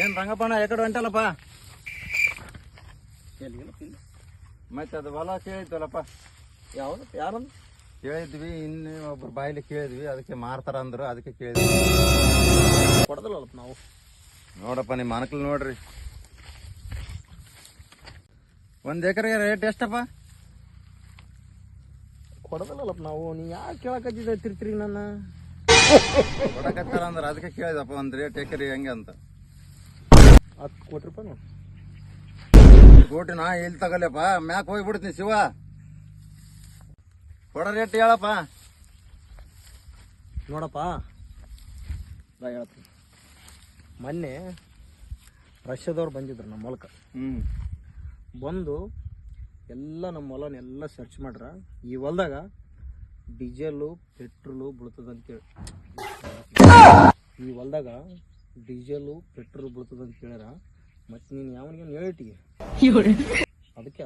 ಏನ್ ರಂಗಪ್ಪಣ್ಣ ಯಾಕಡೆ ಹೊಂಟಲ್ಲಪ್ಪ? ಮತ್ತೆ ಅದು ಹೊಲ ಕೇಳಿದ್ವಲ್ಲಪ್ಪ. ಯಾವ್ದು ಯಾರಂದು ಕೇಳಿದ್ವಿ, ಇನ್ನು ಒಬ್ರು ಬಾಯಿಲಿ ಕೇಳಿದ್ವಿ, ಅದಕ್ಕೆ ಮಾರ್ತಾರ ಅಂದ್ರು, ಅದಕ್ಕೆ ಕೇಳಿದ್ವಿ. ಕೊಡದಲ್ಲಪ್ಪ ನಾವು. ನೋಡಪ್ಪ ನಿಮ್ಮ ಅನಕಲ್ ನೋಡ್ರಿ, 1 ಎಕರೆಗೆ ರೇಟ್ ಎಷ್ಟಪ್ಪ? ಕೊಡದಲ್ಲಪ್ಪ ನಾವು. ನೀ ಯಾಕೆ ಕೇಳಕತ್ತಿದ್ದ ತಿರ್ತಿರಿ ನನ್ನ? ಕೊಡಕತ್ತಾರ ಅಂದ್ರೆ ಅದಕ್ಕೆ ಕೇಳಿದಪ್ಪ, 1 ರೇಟ್ ಎಕರೆ ಹೆಂಗೆ ಅಂತ. 10 ಕೋಟಿ ರೂಪಾಯಿ ನೋಡಿ. ಕೋಟಿ ನಾ ಎಲ್ಲಿ ತಗೊಲ್ಲಪ್ಪ, ಮ್ಯಾಕ್ ಹೋಗ್ಬಿಡ್ತೀನಿ ಶಿವ. ಕೊಡ ರೇಟ್ ಹೇಳಪ್ಪ. ನೋಡಪ್ಪ ನಾ ಹೇಳ್ತೀನಿ, ಮೊನ್ನೆ ರಷ್ಯಾದವ್ರು ಬಂದಿದ್ರು ನಮ್ಮ ಹೊಲಕ್ಕೆ. ಬಂದು ಎಲ್ಲ ನಮ್ಮ ಹೊಲನೆಲ್ಲ ಸರ್ಚ್ ಮಾಡ್ರ. ಈ ಹೊಲದಾಗ ಡೀಸೆಲು ಪೆಟ್ರೋಲು ಬೀಳ್ತದಂತೇಳಿ, ಈ ಹೊಲದಾಗ ಡೀಸೆಲು ಪೆಟ್ರೋಲ್ ಬೀಳ್ತದಂತ ಹೇಳ್ಯಾರ. ಮತ್ತೆ ನೀನು ಯಾವನಿಗೆ ಹೇಳಿಟ್ಟಿಗೆ ಅದಕ್ಕೆ